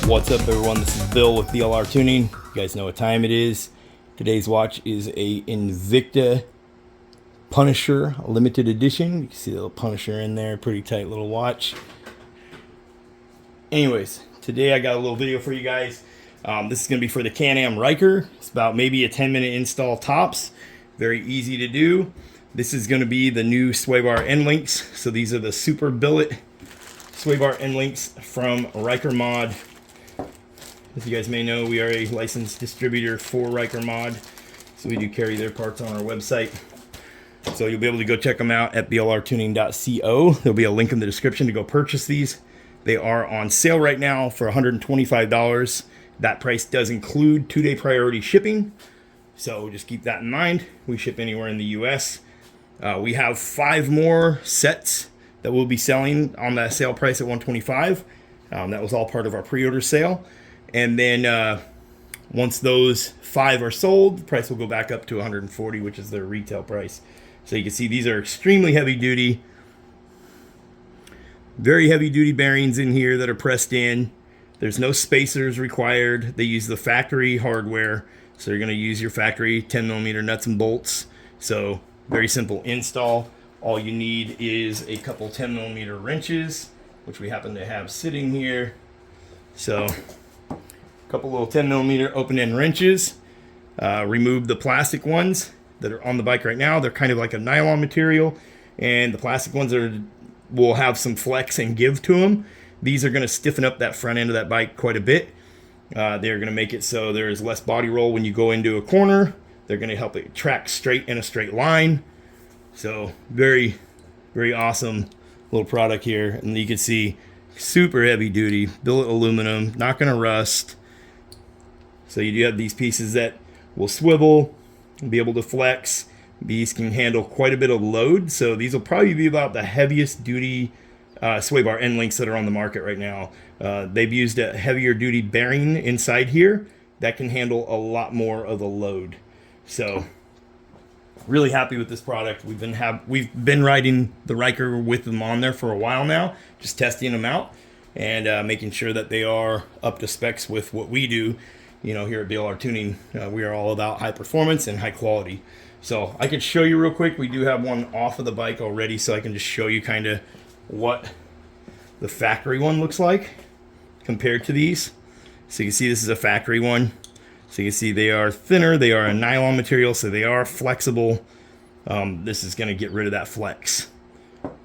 What's up, everyone? This is Bill with BLR Tuning. You guys know what time it is. Today's watch is a Invicta Punisher limited edition. You can see the little Punisher in there, pretty tight little watch. Anyways, today I got a little video for you guys. This is going to be for the Can-Am Ryker. It's about maybe a 10-minute install tops. Very easy to do. This is going to be the new sway bar end links. So these are the Super Billet sway bar end links from RykerMod. As you guys may know, we are a licensed distributor for RykerMod, so we do carry their parts on our website. So you'll be able to go check them out at BLRTUNING.TECH. There'll be a link in the description to go purchase these. They are on sale right now for $125. That price does include 2-day priority shipping, so just keep that in mind. We ship anywhere in the US. We have 5 more sets that we'll be selling on that sale price at $125. That was all part of our pre-order sale. And then once those 5 are sold, the price will go back up to $140, which is their retail price. So you can see these are extremely heavy duty. Very heavy duty bearings in here that are pressed in. There's no spacers required. They use the factory hardware. So you're going to use your factory 10mm nuts and bolts. So very simple install. All you need is a couple 10mm wrenches, which we happen to have sitting here. So a couple little 10mm open-end wrenches. Remove the plastic ones that are on the bike right now. They're kind of like a nylon material, and the plastic ones will have some flex and give to them. These are going to stiffen up that front end of that bike quite a bit. They're going to make it so there is less body roll when you go into a corner. They're going to help it track straight in a straight line. So very, very awesome little product here. And you can see super heavy duty, billet aluminum, not going to rust. So you do have these pieces that will swivel and be able to flex. These can handle quite a bit of load. So these will probably be about the heaviest duty sway bar end links that are on the market right now. They've used a heavier duty bearing inside here that can handle a lot more of the load. So really happy with this product. We've been riding the Ryker with them on there for a while now, just testing them out and making sure that they are up to specs with what we do. You know, here at BLR Tuning, we are all about high performance and high quality. So I could show you real quick. We do have one off of the bike already, so I can just show you kind of what the factory one looks like compared to these. So you can see this is a factory one. So you can see they are thinner. They are a nylon material, so they are flexible. This is going to get rid of that flex.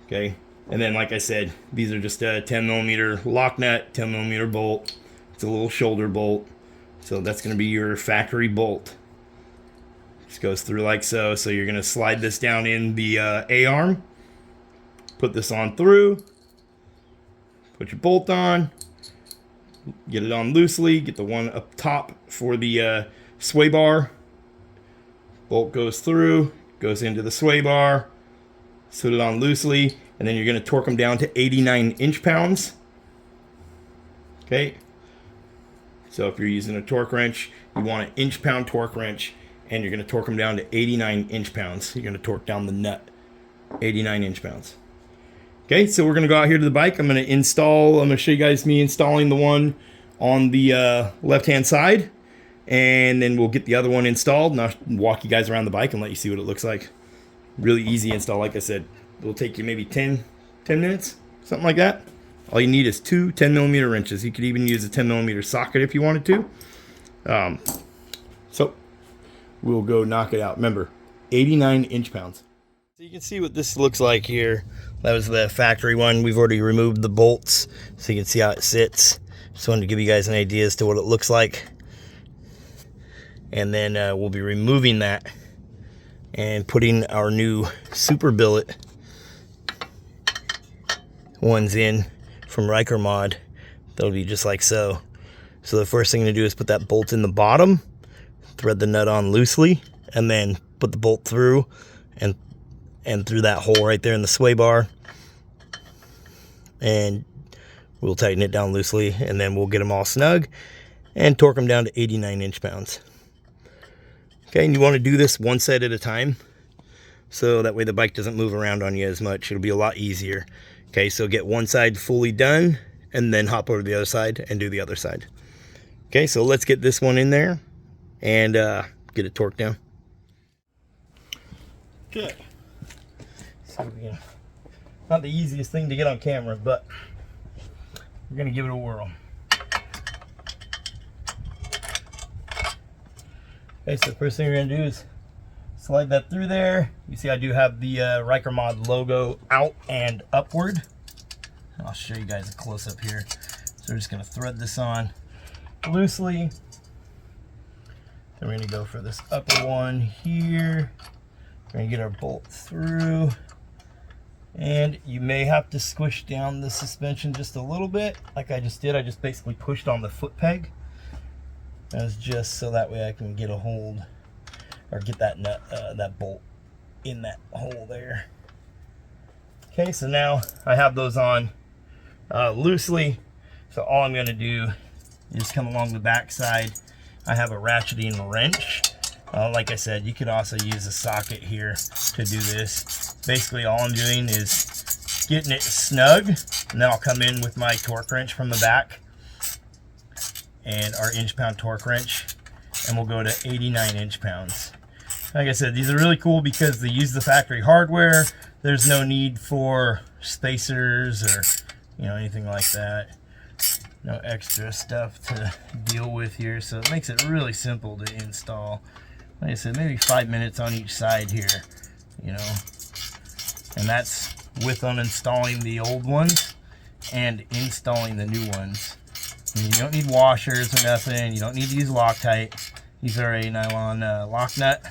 Okay. And then, like I said, these are just a 10mm lock nut, 10mm bolt. It's a little shoulder bolt. So that's going to be your factory bolt. Just goes through like so. So you're going to slide this down in the A-arm. Put this on through. Put your bolt on. Get it on loosely. Get the one up top for the sway bar. Bolt goes through. Goes into the sway bar. Put it on loosely. And then you're going to torque them down to 89 inch-pounds. Okay. So if you're using a torque wrench, you want an inch-pound torque wrench, and you're going to torque them down to 89 inch-pounds. You're going to torque down the nut, 89 inch-pounds. Okay, so we're going to go out here to the bike. I'm going to show you guys me installing the one on the left-hand side, and then we'll get the other one installed, and I'll walk you guys around the bike and let you see what it looks like. Really easy install, like I said. It'll take you maybe 10 minutes, something like that. All you need is 2 10mm wrenches. You could even use a 10mm socket if you wanted to. So we'll go knock it out. Remember, 89 inch-pounds. So you can see what this looks like here. That was the factory one. We've already removed the bolts, so you can see how it sits. Just wanted to give you guys an idea as to what it looks like. And then we'll be removing that and putting our new Super Billet ones in from RykerMod. That'll be just like so. So the first thing to do is put that bolt in the bottom, thread the nut on loosely, and then put the bolt through and through that hole right there in the sway bar. And we'll tighten it down loosely, and then we'll get them all snug and torque them down to 89 inch-pounds. Okay, and you want to do this one side at a time, so that way the bike doesn't move around on you as much. It'll be a lot easier. Okay, so get one side fully done, and then hop over to the other side and do the other side. Okay, so let's get this one in there and get it torqued down. Okay. So again, not the easiest thing to get on camera, but we're gonna give it a whirl. Okay, so the first thing we're gonna do is slide that through there. You see I do have the RykerMod logo out and upward. I'll show you guys a close-up here. So we're just gonna thread this on loosely. Then we're gonna go for this upper one here. We're gonna get our bolt through. And you may have to squish down the suspension just a little bit, like I just did. I just basically pushed on the foot peg. That's just so that way I can get a hold, or get that nut, that bolt in that hole there. Okay, so now I have those on loosely. So all I'm going to do is come along the back side. I have a ratcheting wrench. Like I said, you could also use a socket here to do this. Basically all I'm doing is getting it snug, and then I'll come in with my torque wrench from the back and our inch-pound torque wrench, and we'll go to 89 inch-pounds. Like I said, these are really cool because they use the factory hardware. There's no need for spacers or anything like that. No extra stuff to deal with here, so it makes it really simple to install. Like I said, maybe 5 minutes on each side here, and that's with uninstalling the old ones and installing the new ones. And you don't need washers or nothing. You don't need to use Loctite. These are a nylon lock nut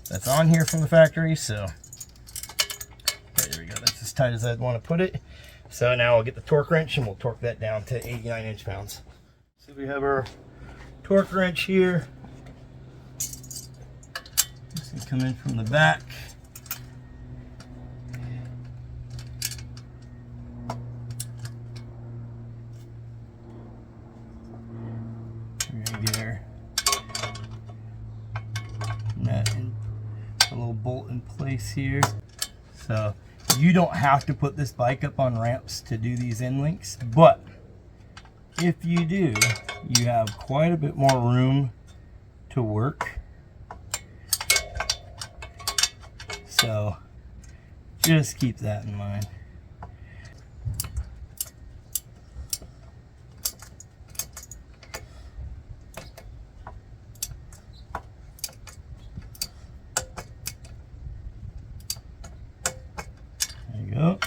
that's on here from the factory. So okay, there we go. That's as tight as I'd want to put it. So now I'll get the torque wrench and we'll torque that down to 89 inch-pounds. So we have our torque wrench here. Just gonna come in from the back. We're gonna get our nut and a little bolt in place here. So you don't have to put this bike up on ramps to do these end links, but if you do, you have quite a bit more room to work. So just keep that in mind. There you go.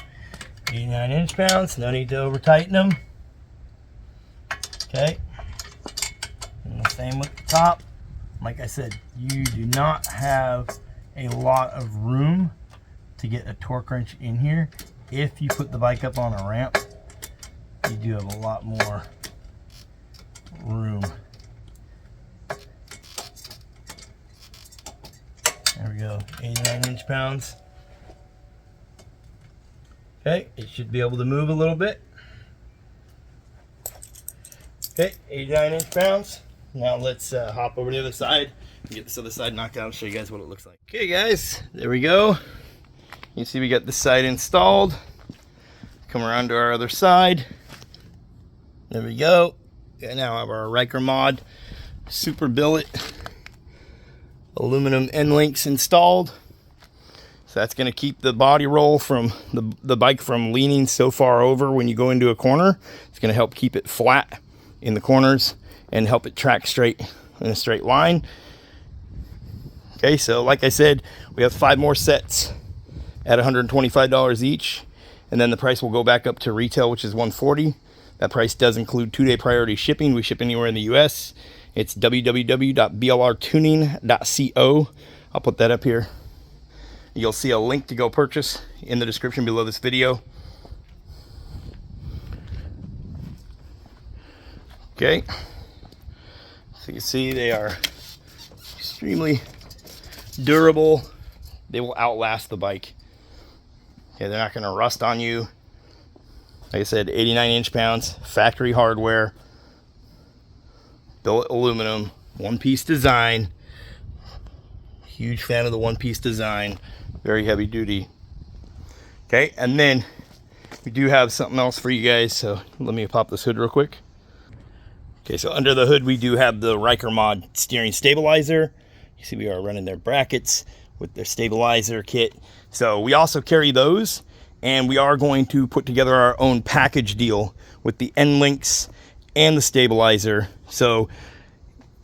89 inch-pounds, no need to over tighten them. Okay. And the same with the top. Like I said, you do not have a lot of room to get a torque wrench in here. If you put the bike up on a ramp, you do have a lot more room. There we go, 89 inch-pounds. Okay, it should be able to move a little bit. Okay, 89 inch-pounds. Now let's hop over to the other side and get this other side knocked out and show you guys what it looks like. Okay guys, there we go. You see we got this side installed. Come around to our other side. There we go. We now have our RykerMod Super Billet aluminum end links installed. So that's going to keep the body roll from the bike from leaning so far over when you go into a corner. It's going to help keep it flat in the corners and help it track straight in a straight line. Okay, so like I said, we have 5 more sets at $125 each, and then the price will go back up to retail, which is $140. That price does include 2-day priority shipping. We ship anywhere in the US. It's www.BLRTUNING.TECH. I'll put that up here. You'll see a link to go purchase in the description below this video. Okay, so you can see they are extremely durable. They will outlast the bike. Okay, they're not going to rust on you. Like I said, 89 inch-pounds, factory hardware, billet aluminum, one-piece design. Huge fan of the one-piece design. Very heavy duty. Okay, and then we do have something else for you guys, so let me pop this hood real quick. Okay, so under the hood we do have the RykerMod steering stabilizer. You see we are running their brackets with their stabilizer kit. So we also carry those, and we are going to put together our own package deal with the end links and the stabilizer. So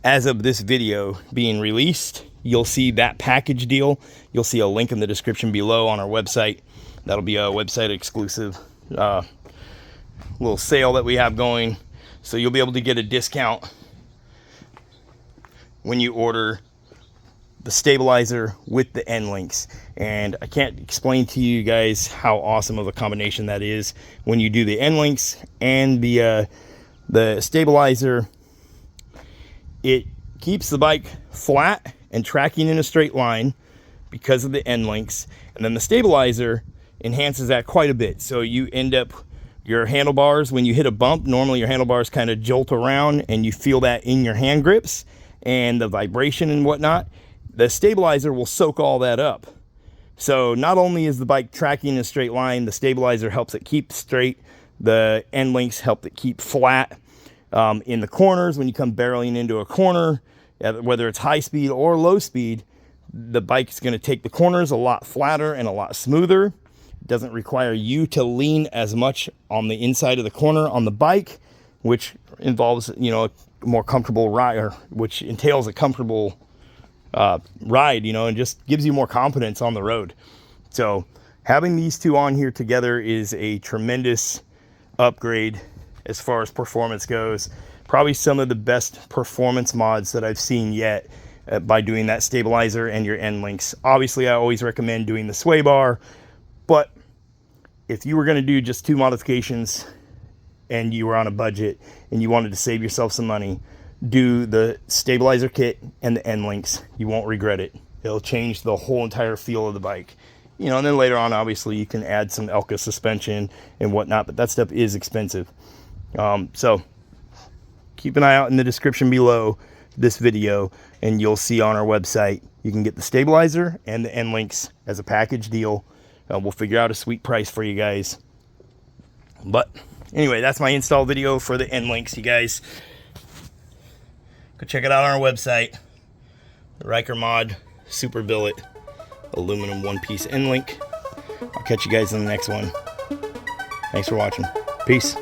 as of this video being released, you'll see that package deal. You'll see a link in the description below on our website. That'll be a website exclusive little sale that we have going. So you'll be able to get a discount when you order the stabilizer with the end links. And I can't explain to you guys how awesome of a combination that is when you do the end links and the stabilizer. It keeps the bike flat and tracking in a straight line because of the end links, and then the stabilizer enhances that quite a bit. So you end up, your handlebars, when you hit a bump, normally your handlebars kind of jolt around and you feel that in your hand grips and the vibration and whatnot. The stabilizer will soak all that up. So not only is the bike tracking in a straight line, the stabilizer helps it keep straight. The end links help it keep flat. In the corners, when you come barreling into a corner, whether it's high speed or low speed, the bike is going to take the corners a lot flatter and a lot smoother. It doesn't require you to lean as much on the inside of the corner on the bike, which involves, you know, a more comfortable ride, or which entails a comfortable ride, you know, and just gives you more confidence on the road. So having these two on here together is a tremendous upgrade as far as performance goes. Probably some of the best performance mods that I've seen yet by doing that stabilizer and your end links. Obviously, I always recommend doing the sway bar, but if you were going to do just two modifications and you were on a budget and you wanted to save yourself some money, do the stabilizer kit and the end links. You won't regret it. It'll change the whole entire feel of the bike. You know, and then later on, obviously, you can add some Elka suspension and whatnot, but that stuff is expensive. So keep an eye out in the description below this video, and you'll see on our website you can get the stabilizer and the end links as a package deal. We'll figure out a sweet price for you guys. But anyway, that's my install video for the end links, you guys. Go check it out on our website. The RykerMod Super Billet aluminum one-piece end link. I'll catch you guys in the next one. Thanks for watching. Peace.